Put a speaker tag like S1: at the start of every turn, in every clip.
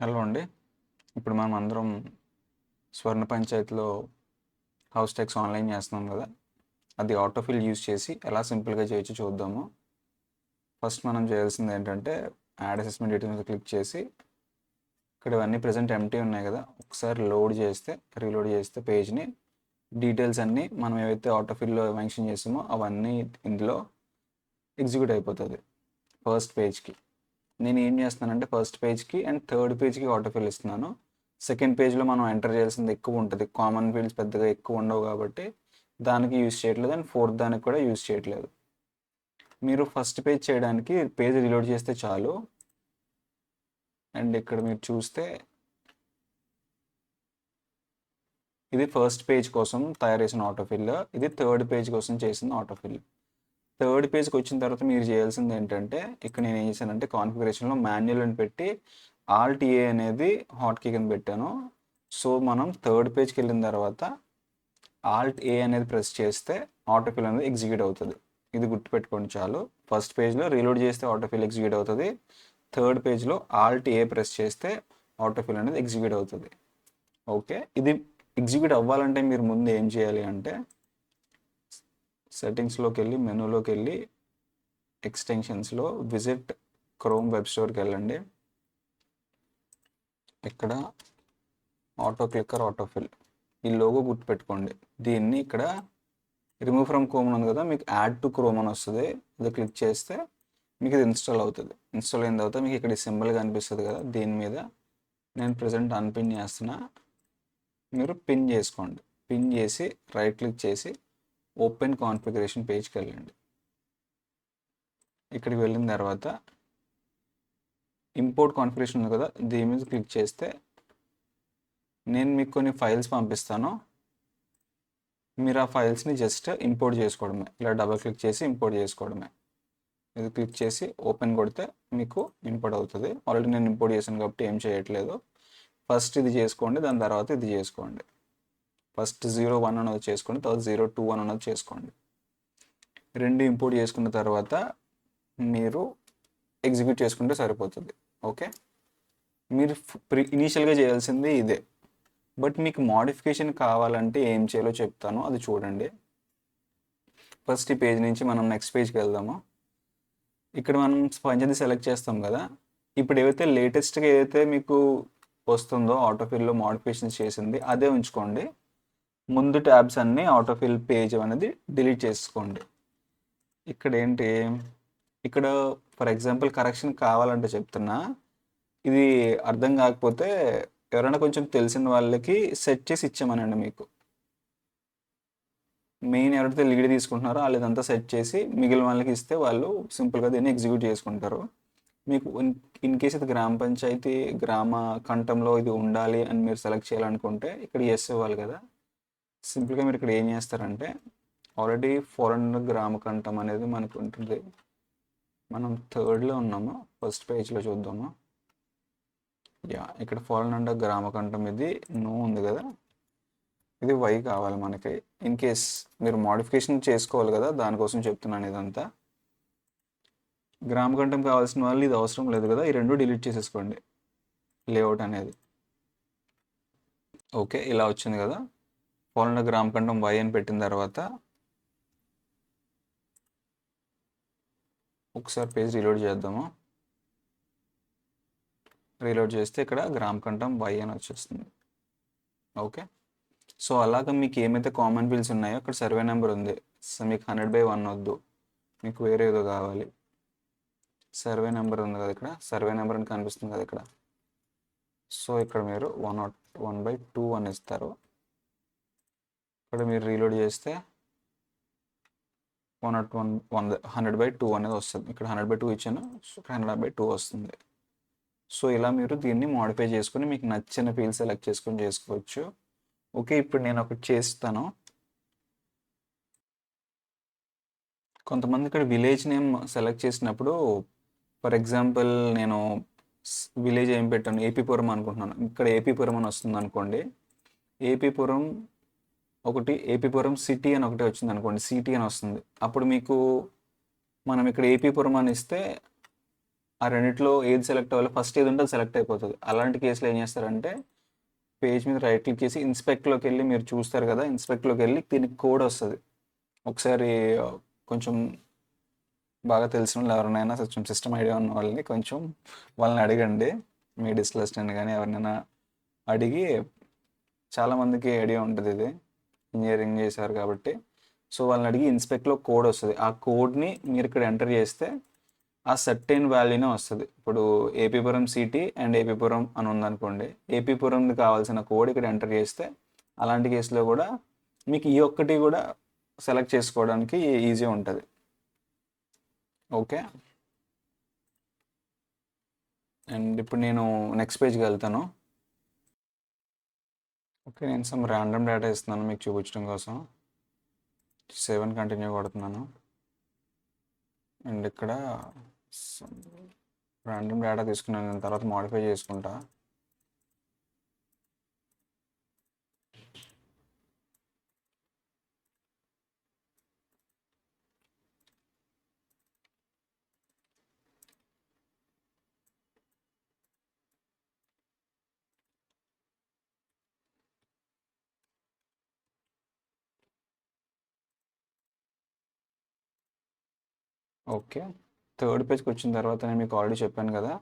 S1: Hello అండి. ఇప్పుడు మనం అందరం స్వర్ణ పంచాయతీలో హౌస్ ట్యాక్స్ ఆన్లైన్ చేస్తున్నాం కదా, అది ఆటోఫిల్ యూజ్ చేసి ఎలా సింపుల్గా చేయొచ్చు చూద్దాము. ఫస్ట్ మనం చేయాల్సింది ఏంటంటే యాడ్ అసెస్మెంట్ డీటెయిల్స్ మీద క్లిక్ చేసి ఇక్కడ ఇవన్నీ ప్రజెంట్ ఎంటీ ఉన్నాయి కదా, ఒకసారి రీలోడ్ చేస్తే పేజ్ని డీటెయిల్స్ అన్నీ మనం ఏవైతే ఆటోఫిల్లో మెన్షన్ చేసామో అవన్నీ ఇందులో ఎగ్జిక్యూట్ అయిపోతుంది ఫస్ట్ పేజ్కి. నేను ఏం చేస్తున్నానంటే ఫస్ట్ పేజ్కి అండ్ థర్డ్ పేజ్కి ఆటోఫిల్ ఇస్తున్నాను. సెకండ్ పేజ్లో మనం ఎంటర్ చేయాల్సింది ఎక్కువ ఉంటుంది, కామన్ ఫీల్డ్స్ పెద్దగా ఎక్కువ ఉండవు కాబట్టి దానికి యూజ్ చేయట్లేదు, అండ్ ఫోర్త్ దానికి కూడా యూజ్ చేయట్లేదు. మీరు ఫస్ట్ పేజ్ చేయడానికి పేజ్ రీలోడ్ చేస్తే చాలు. అండ్ ఇక్కడ మీరు చూస్తే ఇది ఫస్ట్ పేజ్ కోసం తయారు చేసిన ఆటోఫిల్, ఇది థర్డ్ పేజ్ కోసం చేసిన ఆటోఫిల్. థర్డ్ పేజ్కి వచ్చిన తర్వాత మీరు చేయాల్సింది ఏంటంటే, ఇక్కడ నేను ఏం చేశానంటే కాన్ఫిగరేషన్లో మాన్యువల్ అని పెట్టి ఆల్ట్ ఏ అనేది హాట్ కీ కింద పెట్టాను. సో మనం థర్డ్ పేజ్కి వెళ్ళిన తర్వాత ఆల్ట్ ఏ అనేది ప్రెస్ చేస్తే ఆటోఫిల్ అనేది ఎగ్జిక్యూట్ అవుతుంది. ఇది గుర్తుపెట్టుకోండి చాలు. ఫస్ట్ పేజ్లో రీలోడ్ చేస్తే ఆటోఫిల్ ఎగ్జిక్యూట్ అవుతుంది, థర్డ్ పేజ్లో ఆల్ట్ ఏ ప్రెస్ చేస్తే ఆటోఫిల్ అనేది ఎగ్జిక్యూట్ అవుతుంది. ఓకే, ఇది ఎగ్జిక్యూట్ అవ్వాలంటే మీరు ముందు ఏం చేయాలి అంటే సెట్టింగ్స్లోకి వెళ్ళి మెనూలోకి వెళ్ళి ఎక్స్టెన్షన్స్లో విజిట్ క్రోమ్ వెబ్ స్టోర్కి వెళ్ళండి. ఇక్కడ ఆటో క్లిక్కర్ ఆటోఫిల్ ఈ లోగో గుర్తుపెట్టుకోండి. దీన్ని ఇక్కడ రిమూవ్ ఫ్రమ్ క్రోమ్ ఉంది కదా, మీకు యాడ్ టు క్రోమ్ అని వస్తుంది, ఇది క్లిక్ చేస్తే మీకు ఇది ఇన్స్టాల్ అవుతుంది. ఇన్స్టాల్ అయిన తర్వాత మీకు ఇక్కడ ఈ సింబల్ కనిపిస్తుంది కదా, దీని మీద నేను ప్రజెంట్ అన్పిన్ చేస్తున్నా. మీరు పిన్ చేసుకోండి. పిన్ చేసి రైట్ క్లిక్ చేసి ఓపెన్ కాన్ఫిగరేషన్ పేజ్కి వెళ్ళండి. ఇక్కడికి వెళ్ళిన తర్వాత ఇంపోర్ట్ కాన్ఫిగరేషన్ ఉంది కదా, దీని మీద క్లిక్ చేస్తే నేను మీకు కొన్ని ఫైల్స్ పంపిస్తాను. మీరు ఆ ఫైల్స్ని జస్ట్ ఇంపోర్ట్ చేసుకోవడమే, ఇలా డబుల్ క్లిక్ చేసి ఇంపోర్ట్ చేసుకోవడమే. ఇది క్లిక్ చేసి ఓపెన్ కొడితే మీకు ఇంపోర్ట్ అవుతుంది. ఆల్రెడీ నేను ఇంపోర్ట్ చేశాను కాబట్టి ఏం చేయట్లేదు. ఫస్ట్ ఇది చేసుకోండి, దాని తర్వాత ఇది చేసుకోండి. ఫస్ట్ 01 అన్నది చేసుకోండి, తర్వాత 021 అన్నది చేసుకోండి. రెండు ఇంపోర్ట్ చేసుకున్న తర్వాత మీరు ఎగ్జిక్యూట్ చేసుకుంటే సరిపోతుంది. ఓకే, మీరు ఇనీషియల్గా చేయాల్సింది ఇదే. బట్ మీకు మోడిఫికేషన్ కావాలంటే ఏం చేయాలో చెప్తాను, అది చూడండి. ఫస్ట్ ఈ పేజ్ నుంచి మనం నెక్స్ట్ పేజ్కి వెళ్దాము. ఇక్కడ మనం పంచాయతీ సెలెక్ట్ చేస్తాం కదా, ఇప్పుడు ఏవైతే లేటెస్ట్గా ఏదైతే మీకు వస్తుందో ఆటోఫిల్లో మోడిఫికేషన్స్ చేసింది అదే ఉంచుకోండి. ముందు ట్యాబ్స్ అన్నీ ఆటోఫిల్ పేజ్ అనేది డిలీట్ చేసుకోండి. ఇక్కడ ఏంటి, ఇక్కడ ఫర్ ఎగ్జాంపుల్ కరెక్షన్ కావాలంటే చెప్తున్నా, ఇది అర్థం కాకపోతే ఎవరైనా కొంచెం తెలిసిన వాళ్ళకి సెట్ చేసి ఇచ్చామనండి. మీకు మెయిన్ ఎవరైతే లీడ్ తీసుకుంటున్నారో వాళ్ళు ఇదంతా సెట్ చేసి మిగిలిన వాళ్ళకి ఇస్తే వాళ్ళు సింపుల్గా దీన్ని ఎగ్జిక్యూట్ చేసుకుంటారు. మీకు ఇన్ కేస్ ఇది గ్రామ పంచాయతీ గ్రామ కంఠంలో ఇది ఉండాలి అని మీరు సెలెక్ట్ చేయాలనుకుంటే ఇక్కడ ఎస్ ఇవ్వాలి కదా. సింపుల్గా మీరు ఇక్కడ ఏం చేస్తారంటే, ఆల్రెడీ 400 గ్రామ కంఠం అనేది మనకు ఉంటుంది. మనం థర్డ్లో ఉన్నాము, ఫస్ట్ పేజ్లో చూద్దాము. ఇక్కడ 400 గ్రామ కంఠం ఇది నో ఉంది కదా, ఇది వై కావాలి మనకి. ఇన్ కేస్ మీరు మోడిఫికేషన్ చేసుకోవాలి కదా, దానికోసం చెప్తున్నాను ఇదంతా. గ్రామ కంఠం కావాల్సిన వాళ్ళు ఇది అవసరం లేదు కదా, ఈ రెండు డిలీట్ చేసేసుకోండి లేఅవుట్ అనేది. ఓకే, ఇలా వచ్చింది కదా. 400 గ్రామ కంఠం వై అని పెట్టిన తర్వాత ఒకసారి పేజ్ రీలోడ్ చేద్దాము. రీలోడ్ చేస్తే ఇక్కడ గ్రామ కంఠం వై అని వచ్చేస్తుంది. ఓకే, సో అలాగా మీకు ఏమైతే కామన్ ఫీల్డ్స్ ఉన్నాయో ఇక్కడ సర్వే నెంబర్ ఉంది. సో మీకు 100/1 వద్దు, మీకు వేరే ఏదో కావాలి. సర్వే నెంబర్ ఉంది కదా, ఇక్కడ సర్వే నెంబర్ అని కనిపిస్తుంది కదా ఇక్కడ. సో ఇక్కడ మీరు 101/2 అని ఇస్తారు. ఇక్కడ మీరు రీలోడ్ చేస్తే 100/2 అనేది వస్తుంది. ఇక్కడ 100/2 ఇచ్చాను, సో 100/2 వస్తుంది. సో ఇలా మీరు దీన్ని మోడిఫై చేసుకొని మీకు నచ్చిన ఫీల్డ్ సెలెక్ట్ చేసుకొని చేసుకోవచ్చు. ఓకే, ఇప్పుడు నేను ఒకటి చేస్తాను. కొంతమంది ఇక్కడ విలేజ్ నేమ్ సెలెక్ట్ చేసినప్పుడు, ఫర్ ఎగ్జాంపుల్ నేను విలేజ్ ఏం పెట్టాను, ఏపీపురం అనుకుంటున్నాను. ఇక్కడ ఏపీపురం అని వస్తుంది అనుకోండి. ఏపీపురం ఒకటి, ఏపీపురం సిటీ అని ఒకటి వచ్చింది అనుకోండి, సిటీ అని వస్తుంది. అప్పుడు మీకు మనం ఇక్కడ ఏపీపురం అని ఇస్తే ఆ రెండిట్లో ఏది సెలెక్ట్ అవ్వాలి, ఫస్ట్ ఏది ఉంటే అది సెలెక్ట్ అయిపోతుంది. అలాంటి కేసులో ఏం చేస్తారంటే పేజ్ మీద రైట్ క్లిక్ చేసి ఇన్స్పెక్ట్లోకి వెళ్ళి మీరు చూస్తారు కదా, ఇన్స్పెక్ట్లోకి వెళ్ళి దీనికి కోడ్ వస్తుంది. ఒకసారి కొంచెం బాగా తెలిసిన వాళ్ళు ఎవరినైనా కొంచెం సిస్టమ్ ఐడియా ఉన్న వాళ్ళని కొంచెం వాళ్ళని అడగండి. మీ డిస్కస్ని కానీ ఎవరినైనా అడిగి, చాలామందికి ఐడియా ఉంటుంది ఇది, ఇంజనీరింగ్ చేశారు కాబట్టి. సో వాళ్ళని అడిగి ఇన్స్పెక్ట్లో కోడ్ వస్తుంది. ఆ కోడ్ని మీరు ఇక్కడ ఎంటర్ చేస్తే ఆ సర్టెన్ వాల్యూనే వస్తుంది. ఇప్పుడు ఏపీపురం సిటీ అండ్ ఏపీపురం అని ఉందనుకోండి, ఏపీపురంకి కావాల్సిన కోడ్ ఇక్కడ ఎంటర్ చేస్తే అలాంటి కేసులో కూడా మీకు ఈ ఒక్కటి కూడా సెలెక్ట్ చేసుకోవడానికి ఈజీ ఉంటుంది. ఓకే, అండ్ ఇప్పుడు నేను నెక్స్ట్ పేజ్కి వెళ్తాను. ఓకే, నేను సమ్ ర్యాండమ్ డేటా ఇస్తున్నాను మీకు చూపించడం కోసం. 7 కంటిన్యూ కొడుతున్నాను. అండ్ ఇక్కడ ర్యాండమ్ డేటా తీసుకున్నాను, నేను తర్వాత మాడిఫై చేసుకుంటా. ఓకే, థర్డ్ పేజ్కి వచ్చిన తర్వాత నేను మీకు ఆల్రెడీ చెప్పాను కదా.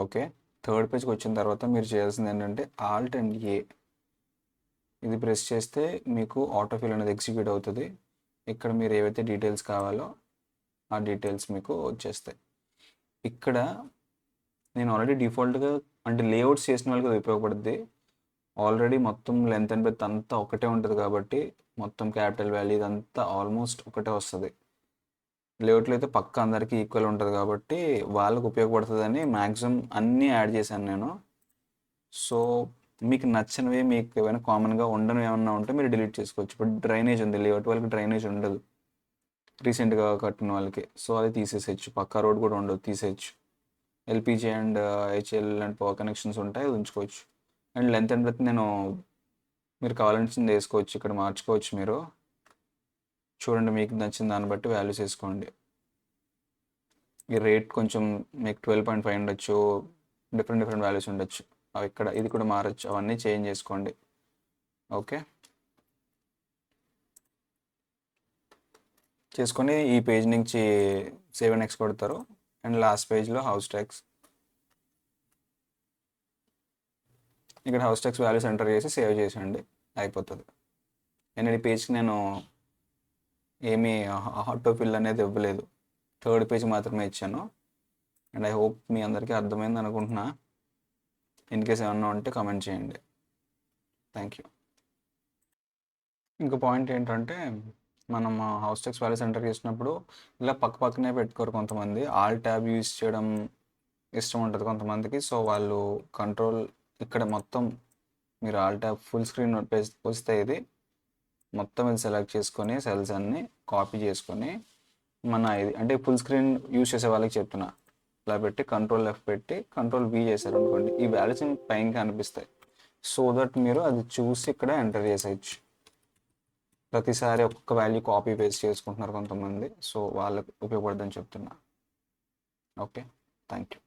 S1: ఓకే, థర్డ్ పేజ్కి వచ్చిన తర్వాత మీరు చేయాల్సింది ఏంటంటే ఆల్ట్ అండ్ ఏ ఇది ప్రెస్ చేస్తే మీకు ఆటోఫిల్ అనేది ఎగ్జిక్యూట్ అవుతుంది. ఇక్కడ మీరు ఏవైతే డీటెయిల్స్ కావాలో ఆ డీటెయిల్స్ మీకు వచ్చేస్తాయి. ఇక్కడ నేను ఆల్రెడీ డిఫాల్ట్గా అంటే లేఅవుట్స్ చేసిన వాళ్ళకి అది ఉపయోగపడుద్ది. ఆల్రెడీ మొత్తం లెంత్ అండ్ బ్రెడ్త్ అంతా ఒకటే ఉంటుంది కాబట్టి మొత్తం క్యాపిటల్ వాల్యూ ఇదంతా ఆల్మోస్ట్ ఒకటే వస్తుంది. లేఅవుట్లో అయితే పక్క అందరికీ ఈక్వల్ ఉంటుంది కాబట్టి వాళ్ళకు ఉపయోగపడుతుందని మ్యాక్సిమం అన్నీ యాడ్ చేశాను నేను. సో మీకు నచ్చినవి, మీకు ఏమైనా కామన్గా ఉండనివి ఏమన్నా ఉంటే మీరు డిలీట్ చేసుకోవచ్చు. ఇప్పుడు డ్రైనేజ్ ఉంది, లేఅవుట్ వాళ్ళకి డ్రైనేజ్ ఉండదు రీసెంట్గా కట్టిన వాళ్ళకి, సో అది తీసేసేయచ్చు. పక్కా రోడ్ కూడా ఉండదు, తీసేయచ్చు. LPG and HL and power connections ఉంటాయి, ఉంచుకోవచ్చు. అండ్ లెంత్ అండ్ బ్రెడ్త్ నేను మీరు కావాల్సింది వేసుకోవచ్చు, ఇక్కడ మార్చుకోవచ్చు. మీరు చూడండి, మీకు నచ్చిన దాన్ని బట్టి వాల్యూస్ వేసుకోండి. ఈ రేట్ కొంచెం మీకు 12.5 ఉండొచ్చు, డిఫరెంట్ వాల్యూస్ ఉండొచ్చు. అవి ఇక్కడ ఇది కూడా మారచ్చు, అవన్నీ చేంజ్ చేసుకోండి. ఓకే, చేసుకొని ఈ పేజ్ నుంచి సేవ్ అండ్ ఎక్స్ కొడతారు. అండ్ లాస్ట్ పేజ్లో హౌస్ ట్యాక్స్, ఇక్కడ హౌస్ ట్యాక్స్ వాల్యూస్ ఎంటర్ చేసి సేవ్ చేసేయండి, అయిపోతుంది. అండ్ ఈ పేజ్కి నేను ఏమీ ఆటోఫిల్ అనేది ఇవ్వలేదు, థర్డ్ పేజ్ మాత్రమే ఇచ్చాను. అండ్ ఐ హోప్ మీ అందరికీ అర్థమైంది అనుకుంటున్నా. ఇన్ కేస్ ఏమన్నా ఉంటే కామెంట్ చేయండి. Thank you. ఇంకో పాయింట్ ఏంటంటే, మనం హౌస్ ట్యాక్స్ వాల్యూస్ ఎంటర్ చేసినప్పుడు ఇలా పక్కనే పెట్టుకోరు కొంతమంది. ఆల్ ట్యాబ్ యూజ్ చేయడం ఇష్టం ఉంటుంది కొంతమందికి. సో వాళ్ళు కంట్రోల్ ఇక్కడ మొత్తం మీరు ఆల్ ట్యాబ్ ఫుల్ స్క్రీన్ వస్తే ఇది మొత్తం ఇది సెలెక్ట్ చేసుకొని సెల్స్ అన్నీ కాపీ చేసుకొని మన ఇది అంటే ఫుల్ స్క్రీన్ యూజ్ చేసే వాళ్ళకి చెప్తున్నా, ఇలా పెట్టి కంట్రోల్ F పెట్టి కంట్రోల్ V చేశారు అనుకోండి, ఈ వాల్యూస్ పైన కనిపిస్తాయి. సో దట్ మీరు అది చూసి ఇక్కడ ఎంటర్ చేసేయచ్చు. ప్రతిసారి ఒక్కొక్క వాల్యూ కాపీ పేస్ట్ చేసుకుంటున్నారు కొంతమంది, సో వాళ్ళకి ఉపయోగపడుతుందని చెప్తున్నా. Okay, thank you.